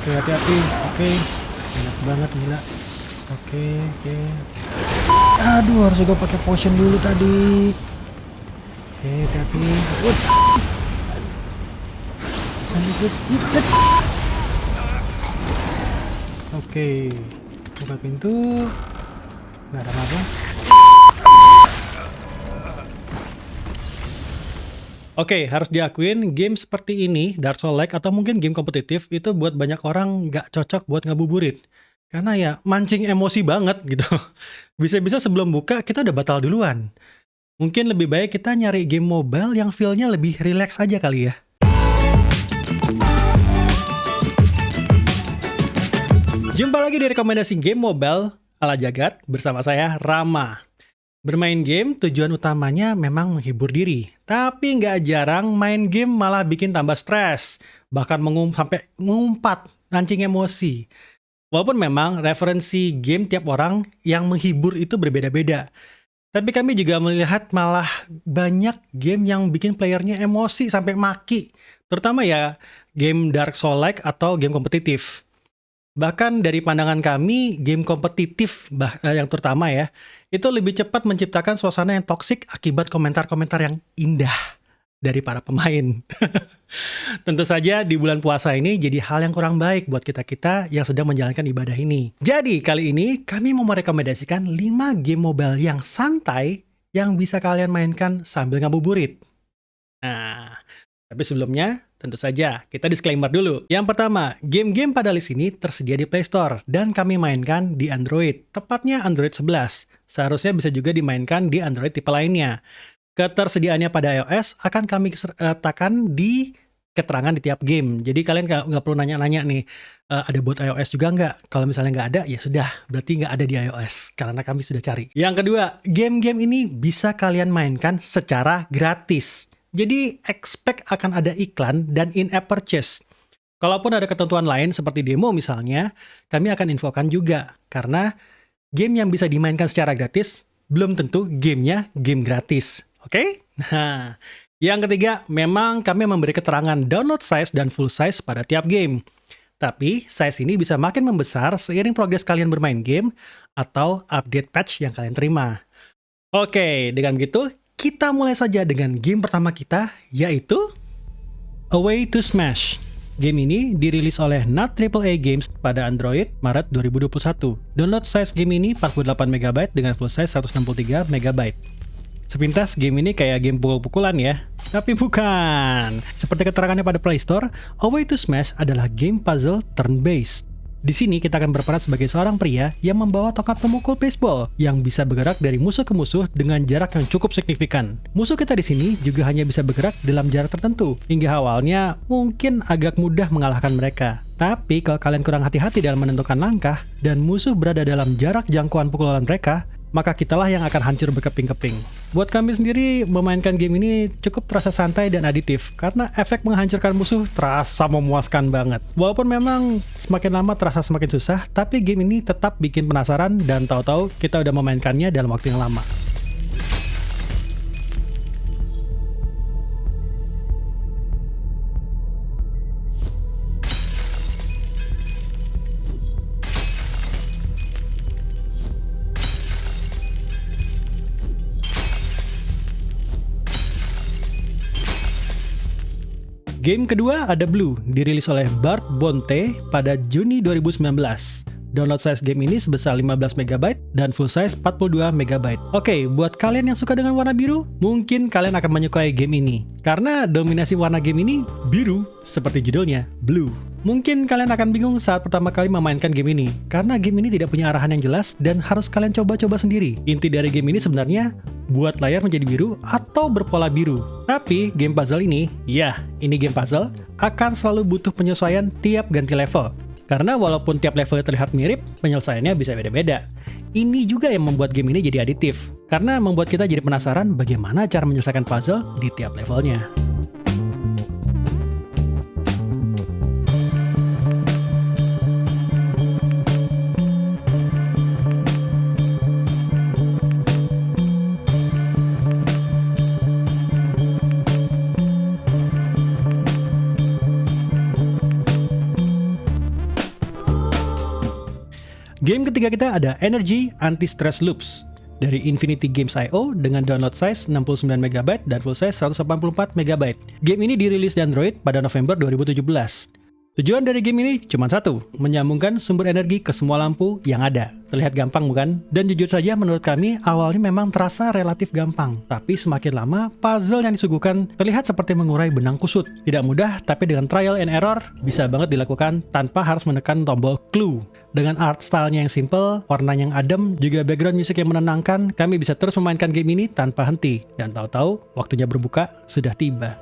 Oke, hati-hati. Oke. Enak banget gila. Oke, oke. Aduh, harus juga pakai potion dulu tadi. Oke, hati-hati. Oke, buka pintu. Nggak ada apa-apa. Oke, harus diakuin game seperti ini, Dark Souls-like atau mungkin game kompetitif itu buat banyak orang nggak cocok buat ngabuburit. Karena ya mancing emosi banget gitu. Bisa-bisa sebelum buka kita udah batal duluan. Mungkin lebih baik kita nyari game mobile yang feel-nya lebih relax aja kali ya. Jumpa lagi di rekomendasi game mobile ala jagat bersama saya, Rama. Bermain game tujuan utamanya memang menghibur diri, tapi nggak jarang main game malah bikin tambah stres, bahkan sampai mengumpat, nancing emosi. Walaupun memang referensi game tiap orang yang menghibur itu berbeda-beda, tapi kami juga melihat malah banyak game yang bikin playernya emosi sampai maki, terutama ya game Dark Souls-like atau game kompetitif. Bahkan dari pandangan kami, game kompetitif yang terutama ya, itu lebih cepat menciptakan suasana yang toksik akibat komentar-komentar yang indah dari para pemain. Tentu saja di bulan puasa ini jadi hal yang kurang baik buat kita-kita yang sedang menjalankan ibadah ini. Jadi kali ini kami mau merekomendasikan 5 game mobile yang santai yang bisa kalian mainkan sambil ngabuburit. Nah, tapi sebelumnya, tentu saja, kita disclaimer dulu. Yang pertama, game-game pada list ini tersedia di Play Store, dan kami mainkan di Android, tepatnya Android 11. Seharusnya bisa juga dimainkan di Android tipe lainnya. Ketersediaannya pada iOS akan kami sertakan di keterangan di tiap game. Jadi kalian nggak perlu nanya-nanya nih, ada buat iOS juga nggak? Kalau misalnya nggak ada, ya sudah, berarti nggak ada di iOS, karena kami sudah cari. Yang kedua, game-game ini bisa kalian mainkan secara gratis. Jadi, expect akan ada iklan dan in-app purchase. Kalaupun ada ketentuan lain seperti demo misalnya, kami akan infokan juga. Karena game yang bisa dimainkan secara gratis, belum tentu gamenya game gratis. Oke? Nah, yang ketiga, memang kami memberi keterangan download size dan full size pada tiap game. Tapi, size ini bisa makin membesar seiring progres kalian bermain game atau update patch yang kalian terima. Oke, dengan begitu, kita mulai saja dengan game pertama kita, yaitu A Way to Smash. Game ini dirilis oleh NUT AAA Games pada Android Maret 2021. Download size game ini 48 MB dengan full size 163 MB. Sepintas game ini kayak game pukul-pukulan ya, tapi bukan. Seperti keterangannya pada Play Store, A Way to Smash adalah game puzzle turn-based. Di sini kita akan berperan sebagai seorang pria yang membawa tongkat pemukul baseball yang bisa bergerak dari musuh ke musuh dengan jarak yang cukup signifikan. Musuh kita di sini juga hanya bisa bergerak dalam jarak tertentu, hingga awalnya mungkin agak mudah mengalahkan mereka. Tapi kalau kalian kurang hati-hati dalam menentukan langkah dan musuh berada dalam jarak jangkauan pukulan mereka, maka kitalah yang akan hancur berkeping-keping. Buat kami sendiri, memainkan game ini cukup terasa santai dan aditif, karena efek menghancurkan musuh terasa memuaskan banget. Walaupun memang semakin lama terasa semakin susah, tapi game ini tetap bikin penasaran dan tahu-tahu kita udah memainkannya dalam waktu yang lama. Game kedua ada Blue, dirilis oleh Bart Bonte pada Juni 2019. Download size game ini sebesar 15 MB dan full size 42 MB. Oke, buat kalian yang suka dengan warna biru, mungkin kalian akan menyukai game ini. Karena dominasi warna game ini biru, seperti judulnya, Blue. Mungkin kalian akan bingung saat pertama kali memainkan game ini, karena game ini tidak punya arahan yang jelas dan harus kalian coba-coba sendiri. Inti dari game ini sebenarnya buat layar menjadi biru atau berpola biru. Tapi game puzzle ini, ya, ini game puzzle, akan selalu butuh penyesuaian tiap ganti level. Karena walaupun tiap levelnya terlihat mirip, penyelesaiannya bisa beda-beda. Ini juga yang membuat game ini jadi aditif, karena membuat kita jadi penasaran bagaimana cara menyelesaikan puzzle di tiap levelnya. Game ketiga kita ada Energy Anti-Stress Loops dari Infinity Games IO dengan download size 69 MB dan full size 184 MB. Game ini dirilis di Android pada November 2017. Tujuan dari game ini cuma satu, menyambungkan sumber energi ke semua lampu yang ada. Terlihat gampang bukan? Dan jujur saja menurut kami awalnya memang terasa relatif gampang. Tapi semakin lama, puzzle yang disuguhkan terlihat seperti mengurai benang kusut. Tidak mudah, tapi dengan trial and error bisa banget dilakukan tanpa harus menekan tombol clue. Dengan art style-nya yang simple, warnanya yang adem, juga background musik yang menenangkan, kami bisa terus memainkan game ini tanpa henti. Dan tahu-tahu, waktunya berbuka sudah tiba.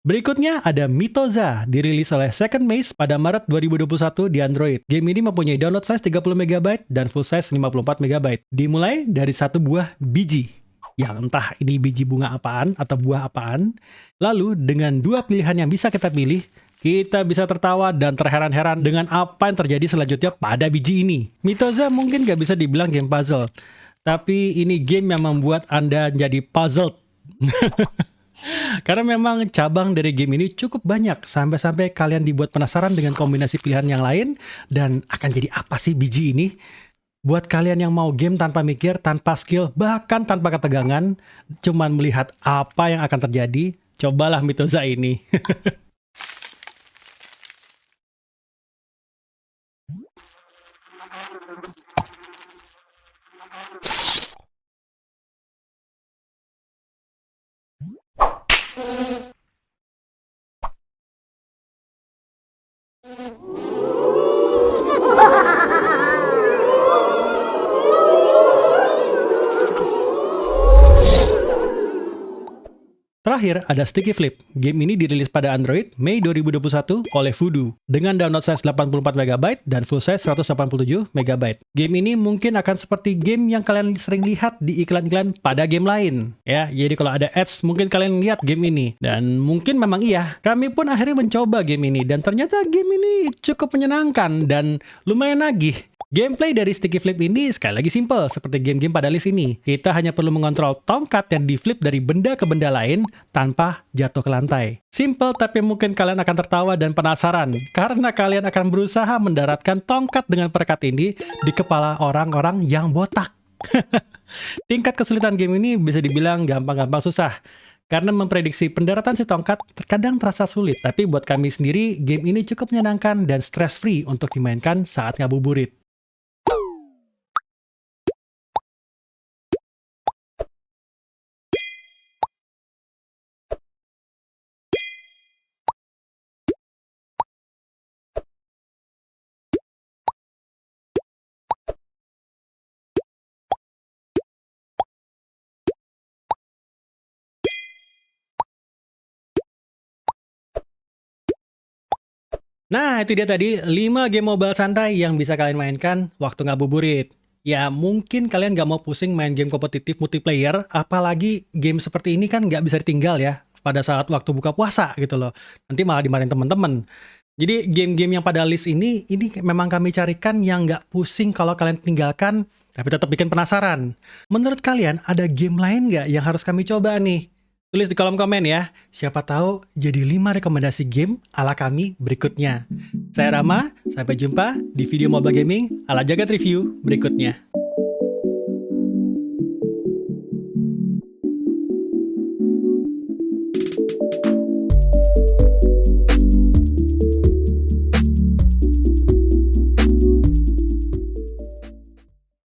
Berikutnya ada Mitoza, dirilis oleh Second Maze pada Maret 2021 di Android. Game ini mempunyai download size 30 MB dan full size 54 MB. Dimulai dari satu buah biji, yang entah ini biji bunga apaan atau buah apaan. Lalu dengan dua pilihan yang bisa kita pilih, kita bisa tertawa dan terheran-heran dengan apa yang terjadi selanjutnya pada biji ini. Mitoza mungkin gak bisa dibilang game puzzle, tapi ini game yang membuat Anda jadi puzzled. Karena memang cabang dari game ini cukup banyak, sampai-sampai kalian dibuat penasaran dengan kombinasi pilihan yang lain, dan akan jadi apa sih biji ini? Buat kalian yang mau game tanpa mikir, tanpa skill, bahkan tanpa ketegangan, cuman melihat apa yang akan terjadi, cobalah Mitoza ini. Terakhir ada Sticky Flip. Game ini dirilis pada Android Mei 2021 oleh Voodoo dengan download size 84 MB dan full size 187 MB. Game ini mungkin akan seperti game yang kalian sering lihat di iklan-iklan pada game lain. Ya, jadi kalau ada ads mungkin kalian lihat game ini. Dan mungkin memang iya, kami pun akhirnya mencoba game ini dan ternyata game ini cukup menyenangkan dan lumayan nagih. Gameplay dari Sticky Flip ini sekali lagi simple, seperti game-game pada list ini. Kita hanya perlu mengontrol tongkat yang di-flip dari benda ke benda lain tanpa jatuh ke lantai. Simple, tapi mungkin kalian akan tertawa dan penasaran, karena kalian akan berusaha mendaratkan tongkat dengan perekat ini di kepala orang-orang yang botak. Tingkat kesulitan game ini bisa dibilang gampang-gampang susah. Karena memprediksi pendaratan si tongkat terkadang terasa sulit. Tapi buat kami sendiri, game ini cukup menyenangkan dan stress-free untuk dimainkan saat ngabuburit. Nah, itu dia tadi 5 game mobile santai yang bisa kalian mainkan waktu ngabuburit. Ya, mungkin kalian nggak mau pusing main game kompetitif multiplayer, apalagi game seperti ini kan nggak bisa ditinggal ya pada saat waktu buka puasa gitu loh. Nanti malah dimarahin teman-teman. Jadi game-game yang pada list ini memang kami carikan yang nggak pusing kalau kalian tinggalkan, tapi tetap bikin penasaran. Menurut kalian ada game lain nggak yang harus kami coba nih? Tulis di kolom komen ya, siapa tahu jadi 5 rekomendasi game ala kami berikutnya. Saya Rama, sampai jumpa di video mobile gaming ala Jagat Review berikutnya.